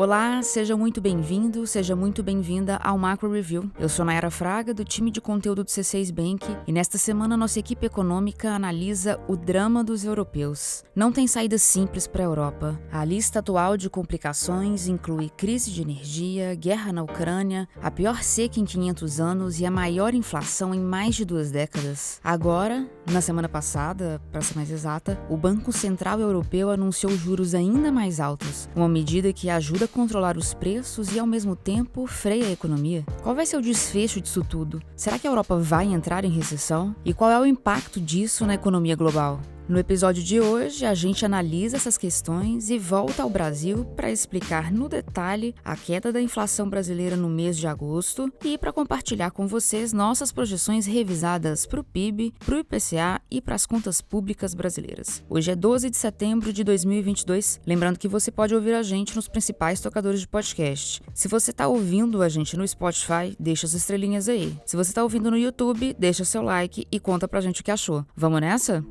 Olá, seja muito bem-vindo, seja muito bem-vinda ao Macro Review. Eu sou Nayara Fraga, do time de conteúdo do C6 Bank, e nesta semana nossa equipe econômica analisa o drama dos europeus. Não tem saída simples para a Europa. A lista atual de complicações inclui crise de energia, guerra na Ucrânia, a pior seca em 500 anos e a maior inflação em mais de 2 décadas. Agora, na semana passada, para ser mais exata, o Banco Central Europeu anunciou juros ainda mais altos, uma medida que ajuda a controlar os preços e, ao mesmo tempo, freia a economia. Qual vai ser o desfecho disso tudo? Será que a Europa vai entrar em recessão? E qual é o impacto disso na economia global? No episódio de hoje, a gente analisa essas questões e volta ao Brasil para explicar no detalhe a queda da inflação brasileira no mês de agosto e para compartilhar com vocês nossas projeções revisadas para o PIB, para o IPCA e para as contas públicas brasileiras. Hoje é 12 de setembro de 2022, lembrando que você pode ouvir a gente nos principais tocadores de podcast. Se você está ouvindo a gente no Spotify, deixa as estrelinhas aí. Se você está ouvindo no YouTube, deixa seu like e conta pra gente o que achou. Vamos nessa?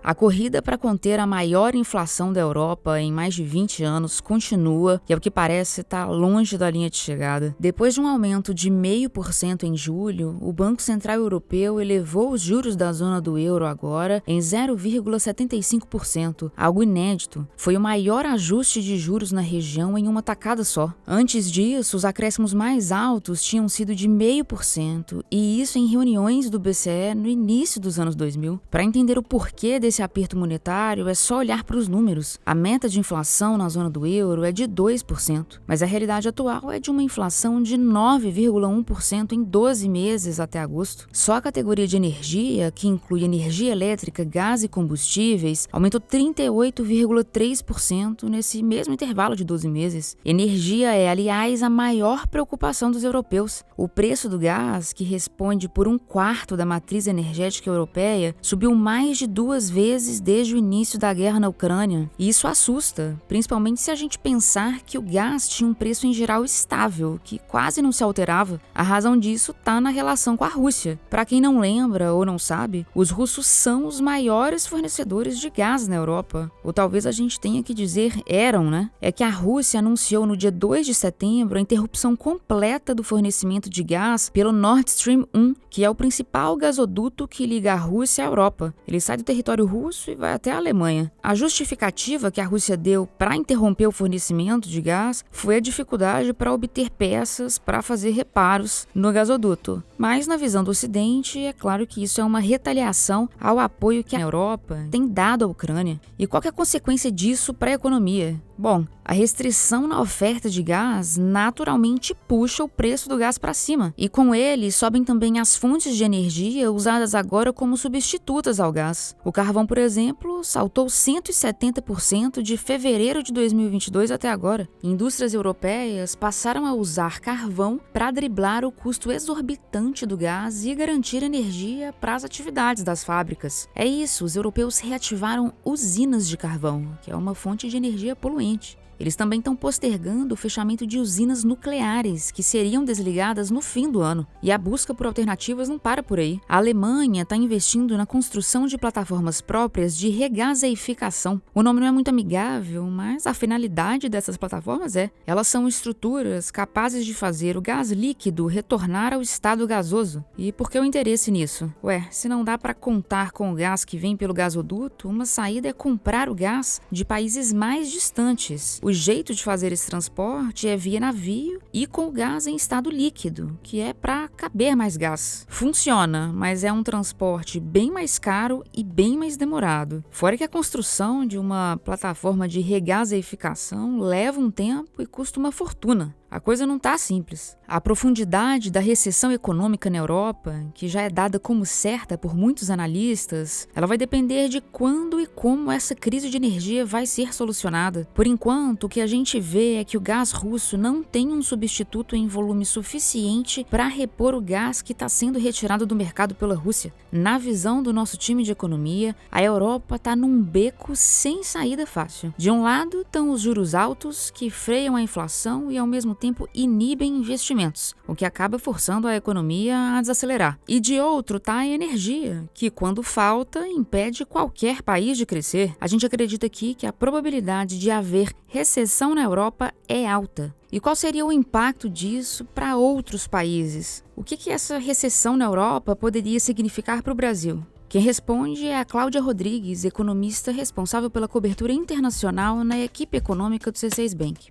A corrida para conter a maior inflação da Europa em mais de 20 anos continua e, ao que parece, está longe da linha de chegada. Depois de um aumento de 0,5% em julho, o Banco Central Europeu elevou os juros da zona do euro agora em 0,75%, algo inédito. Foi o maior ajuste de juros na região em uma tacada só. Antes disso, os acréscimos mais altos tinham sido de 0,5%, e isso em reuniões do BCE no início dos anos 2000. Para entender o porquê desse aperto monetário, é só olhar para os números. A meta de inflação na zona do euro é de 2%, mas a realidade atual é de uma inflação de 9,1% em 12 meses até agosto. Só a categoria de energia, que inclui energia elétrica, gás e combustíveis, aumentou 38,3% nesse mesmo intervalo de 12 meses. Energia é, aliás, a maior preocupação dos europeus. O preço do gás, que responde por 1/4 da matriz energética europeia, subiu mais de 2 vezes desde o início da guerra na Ucrânia. E isso assusta, principalmente se a gente pensar que o gás tinha um preço em geral estável, que quase não se alterava. A razão disso está na relação com a Rússia. Para quem não lembra ou não sabe, os russos são os maiores fornecedores de gás na Europa. Ou talvez a gente tenha que dizer eram, né? É que a Rússia anunciou no dia 2 de setembro a interrupção completa do fornecimento de gás pelo Nord Stream 1, que é o principal gasoduto que liga a Rússia à Europa. Ele sai do território russo e vai até a Alemanha. A justificativa que a Rússia deu para interromper o fornecimento de gás foi a dificuldade para obter peças para fazer reparos no gasoduto. Mas, na visão do Ocidente, é claro que isso é uma retaliação ao apoio que a Europa tem dado à Ucrânia. E qual que é a consequência disso para a economia? Bom, a restrição na oferta de gás naturalmente puxa o preço do gás para cima. E com ele sobem também as fontes de energia usadas agora como substitutas ao gás. O carvão, por exemplo, saltou 170% de fevereiro de 2022 até agora. Indústrias europeias passaram a usar carvão para driblar o custo exorbitante do gás e garantir energia para as atividades das fábricas. É isso, os europeus reativaram usinas de carvão, que é uma fonte de energia poluente. Eles também estão postergando o fechamento de usinas nucleares, que seriam desligadas no fim do ano. E a busca por alternativas não para por aí. A Alemanha está investindo na construção de plataformas próprias de regaseificação. O nome não é muito amigável, mas a finalidade dessas plataformas é. Elas são estruturas capazes de fazer o gás líquido retornar ao estado gasoso. E por que o interesse nisso? Se não dá para contar com o gás que vem pelo gasoduto, uma saída é comprar o gás de países mais distantes. O jeito de fazer esse transporte é via navio e com o gás em estado líquido, que é para caber mais gás. Funciona, mas é um transporte bem mais caro e bem mais demorado. Fora que a construção de uma plataforma de regaseificação leva um tempo e custa uma fortuna. A coisa não está simples. A profundidade da recessão econômica na Europa, que já é dada como certa por muitos analistas, ela vai depender de quando e como essa crise de energia vai ser solucionada. Por enquanto, o que a gente vê é que o gás russo não tem um substituto em volume suficiente para repor o gás que está sendo retirado do mercado pela Rússia. Na visão do nosso time de economia, a Europa está num beco sem saída fácil. De um lado estão os juros altos, que freiam a inflação e, ao mesmo tempo inibem investimentos, o que acaba forçando a economia a desacelerar. E de outro está a energia, que quando falta, impede qualquer país de crescer. A gente acredita aqui que a probabilidade de haver recessão na Europa é alta. E qual seria o impacto disso para outros países? O que essa recessão na Europa poderia significar para o Brasil? Quem responde é a Cláudia Rodrigues, economista responsável pela cobertura internacional na equipe econômica do C6 Bank.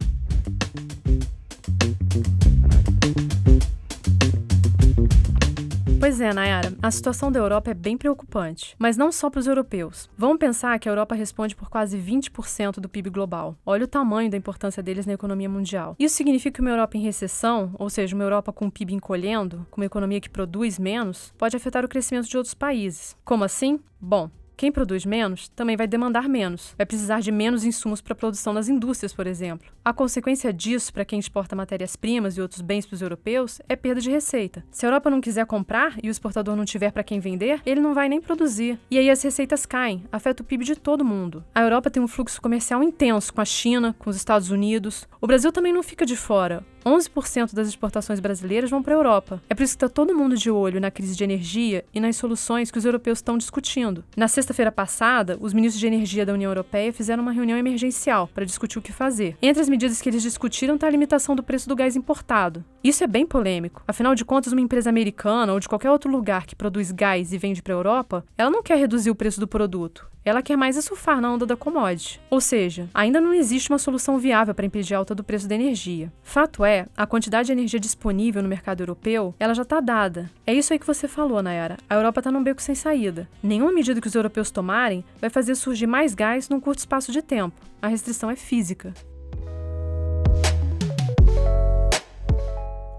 Pois é, Nayara, a situação da Europa é bem preocupante, mas não só para os europeus. Vamos pensar que a Europa responde por quase 20% do PIB global. Olha o tamanho da importância deles na economia mundial. Isso significa que uma Europa em recessão, ou seja, uma Europa com o PIB encolhendo, com uma economia que produz menos, pode afetar o crescimento de outros países. Como assim? Bom, quem produz menos também vai demandar menos, vai precisar de menos insumos para a produção nas indústrias, por exemplo. A consequência disso para quem exporta matérias-primas e outros bens para os europeus é perda de receita. Se a Europa não quiser comprar e o exportador não tiver para quem vender, ele não vai nem produzir. E aí as receitas caem, afeta o PIB de todo mundo. A Europa tem um fluxo comercial intenso com a China, com os Estados Unidos. O Brasil também não fica de fora. 11% das exportações brasileiras vão para a Europa. É por isso que está todo mundo de olho na crise de energia e nas soluções que os europeus estão discutindo. Na sexta-feira passada, os ministros de energia da União Europeia fizeram uma reunião emergencial para discutir o que fazer. Entre as medidas que eles discutiram está a limitação do preço do gás importado. Isso é bem polêmico. Afinal de contas, uma empresa americana ou de qualquer outro lugar que produz gás e vende para a Europa, ela não quer reduzir o preço do produto. Ela quer mais é surfar na onda da commodity. Ou seja, ainda não existe uma solução viável para impedir a alta do preço da energia. Fato é, a quantidade de energia disponível no mercado europeu, ela já está dada. É isso aí que você falou, Nayara. A Europa está num beco sem saída. Nenhuma medida que os europeus tomarem vai fazer surgir mais gás num curto espaço de tempo. A restrição é física.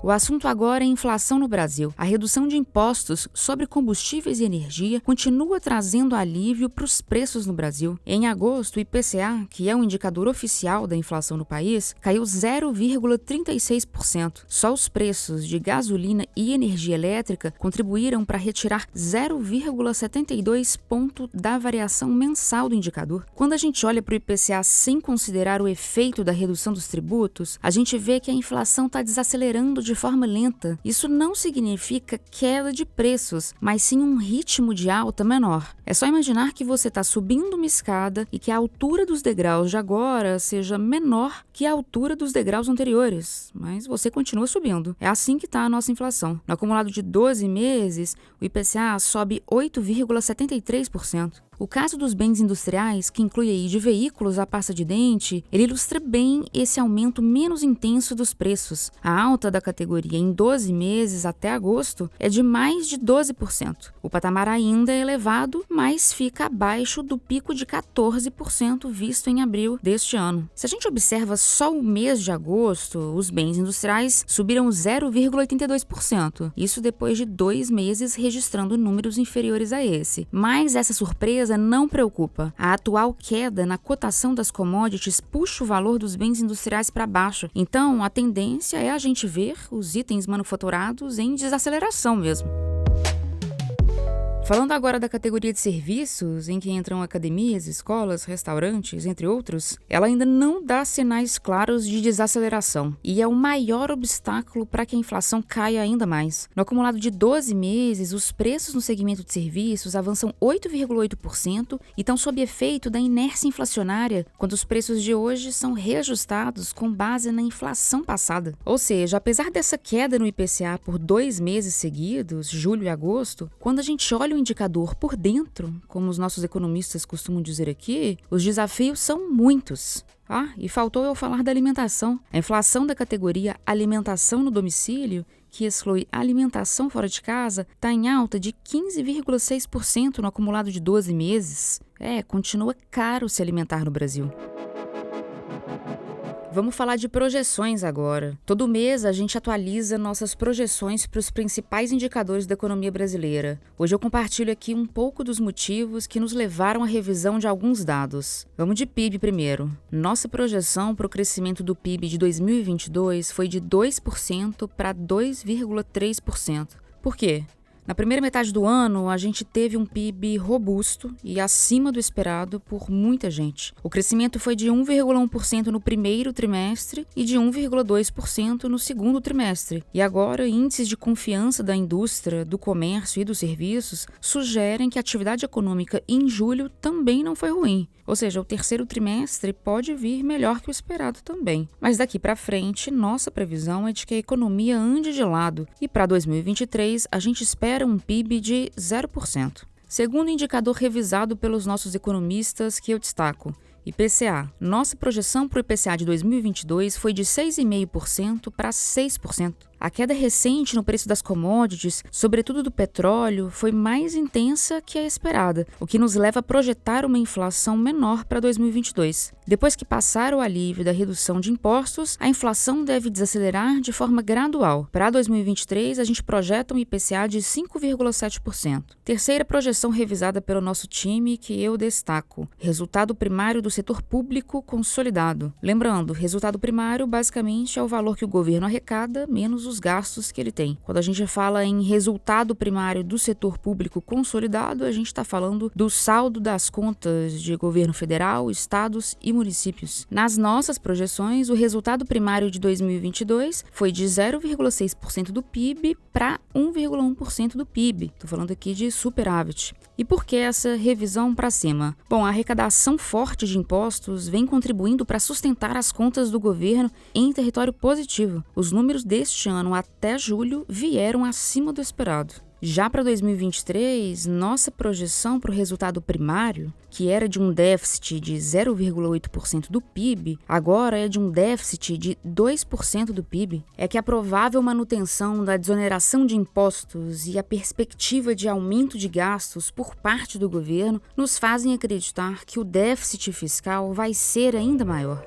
O assunto agora é inflação no Brasil. A redução de impostos sobre combustíveis e energia continua trazendo alívio para os preços no Brasil. Em agosto, o IPCA, que é um indicador oficial da inflação no país, caiu 0,36%. Só os preços de gasolina e energia elétrica contribuíram para retirar 0,72 ponto da variação mensal do indicador. Quando a gente olha para o IPCA sem considerar o efeito da redução dos tributos, a gente vê que a inflação está desacelerando de forma lenta. Isso não significa queda de preços, mas sim um ritmo de alta menor. É só imaginar que você está subindo uma escada e que a altura dos degraus de agora seja menor que a altura dos degraus anteriores, mas você continua subindo. É assim que está a nossa inflação. No acumulado de 12 meses, o IPCA sobe 8,73%. O caso dos bens industriais, que inclui aí de veículos a pasta de dente, ele ilustra bem esse aumento menos intenso dos preços. A alta da categoria em 12 meses até agosto é de mais de 12%. O patamar ainda é elevado, mas fica abaixo do pico de 14% visto em abril deste ano. Se a gente observa só o mês de agosto, os bens industriais subiram 0,82%. Isso depois de 2 meses registrando números inferiores a esse. Mas essa surpresa não preocupa. A atual queda na cotação das commodities puxa o valor dos bens industriais para baixo. Então, a tendência é a gente ver os itens manufaturados em desaceleração mesmo. Falando agora da categoria de serviços, em que entram academias, escolas, restaurantes, entre outros, ela ainda não dá sinais claros de desaceleração e é o maior obstáculo para que a inflação caia ainda mais. No acumulado de 12 meses, os preços no segmento de serviços avançam 8,8% e estão sob efeito da inércia inflacionária, quando os preços de hoje são reajustados com base na inflação passada. Ou seja, apesar dessa queda no IPCA por 2 meses seguidos, julho e agosto, quando a gente olha o indicador por dentro, como os nossos economistas costumam dizer aqui, os desafios são muitos. E faltou eu falar da alimentação. A inflação da categoria alimentação no domicílio, que exclui alimentação fora de casa, está em alta de 15,6% no acumulado de 12 meses. Continua caro se alimentar no Brasil. Vamos falar de projeções agora. Todo mês a gente atualiza nossas projeções para os principais indicadores da economia brasileira. Hoje eu compartilho aqui um pouco dos motivos que nos levaram à revisão de alguns dados. Vamos de PIB primeiro. Nossa projeção para o crescimento do PIB de 2022 foi de 2% para 2,3%. Por quê? Na primeira metade do ano, a gente teve um PIB robusto e acima do esperado por muita gente. O crescimento foi de 1,1% no primeiro trimestre e de 1,2% no segundo trimestre. E agora, índices de confiança da indústria, do comércio e dos serviços sugerem que a atividade econômica em julho também não foi ruim. Ou seja, o terceiro trimestre pode vir melhor que o esperado também. Mas daqui para frente, nossa previsão é de que a economia ande de lado. E para 2023, a gente espera um PIB de 0%. Segundo o indicador revisado pelos nossos economistas que eu destaco, IPCA. Nossa projeção para o IPCA de 2022 foi de 6,5% para 6%. A queda recente no preço das commodities, sobretudo do petróleo, foi mais intensa que a esperada, o que nos leva a projetar uma inflação menor para 2022. Depois que passar o alívio da redução de impostos, a inflação deve desacelerar de forma gradual. Para 2023, a gente projeta um IPCA de 5,7%. Terceira projeção revisada pelo nosso time que eu destaco: resultado primário do setor público consolidado. Lembrando, resultado primário basicamente é o valor que o governo arrecada menos os gastos que ele tem. Quando a gente fala em resultado primário do setor público consolidado, a gente está falando do saldo das contas de governo federal, estados e municípios. Nas nossas projeções, o resultado primário de 2022 foi de 0,6% do PIB para 1,1% do PIB. Estou falando aqui de superávit. E por que essa revisão para cima? Bom, a arrecadação forte de impostos vem contribuindo para sustentar as contas do governo em território positivo. Os números deste ano até julho vieram acima do esperado. Já para 2023, nossa projeção para o resultado primário, que era de um déficit de 0,8% do PIB, agora é de um déficit de 2% do PIB. É que a provável manutenção da desoneração de impostos e a perspectiva de aumento de gastos por parte do governo nos fazem acreditar que o déficit fiscal vai ser ainda maior.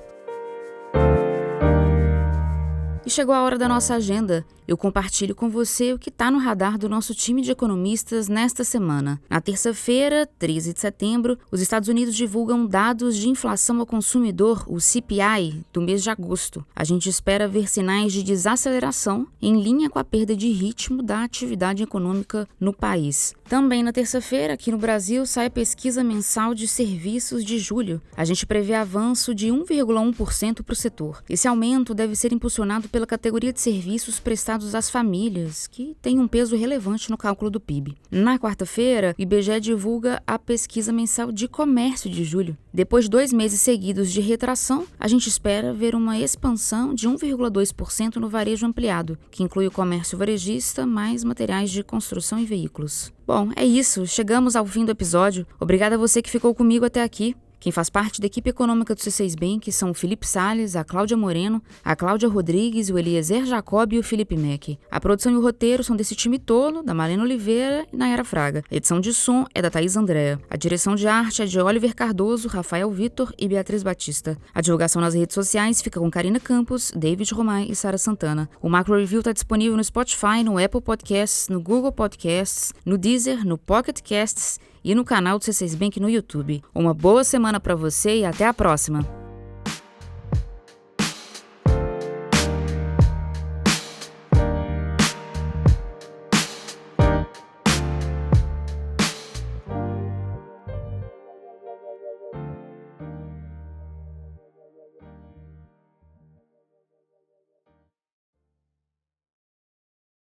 E chegou a hora da nossa agenda. Eu compartilho com você o que está no radar do nosso time de economistas nesta semana. Na terça-feira, 13 de setembro, os Estados Unidos divulgam dados de inflação ao consumidor, o CPI, do mês de agosto. A gente espera ver sinais de desaceleração em linha com a perda de ritmo da atividade econômica no país. Também na terça-feira, aqui no Brasil, sai a pesquisa mensal de serviços de julho. A gente prevê avanço de 1,1% para o setor. Esse aumento deve ser impulsionado pela categoria de serviços prestados às famílias, que tem um peso relevante no cálculo do PIB. Na quarta-feira, o IBGE divulga a pesquisa mensal de comércio de julho. Depois de 2 meses seguidos de retração, a gente espera ver uma expansão de 1,2% no varejo ampliado, que inclui o comércio varejista mais materiais de construção e veículos. Bom, é isso. Chegamos ao fim do episódio. Obrigada a você que ficou comigo até aqui. Quem faz parte da equipe econômica do C6 Bank são o Felipe Salles, a Cláudia Moreno, a Cláudia Rodrigues, o Eliezer Jacob e o Felipe Mack. A produção e o roteiro são desse time tolo, da Marlene Oliveira e Nayara Fraga. A edição de som é da Thaís Andréa. A direção de arte é de Oliver Cardoso, Rafael Vitor e Beatriz Batista. A divulgação nas redes sociais fica com Karina Campos, David Romay e Sara Santana. O Macro Review está disponível no Spotify, no Apple Podcasts, no Google Podcasts, no Deezer, no Pocket Casts e no canal do C6 Bank no YouTube. Uma boa semana para você e até a próxima!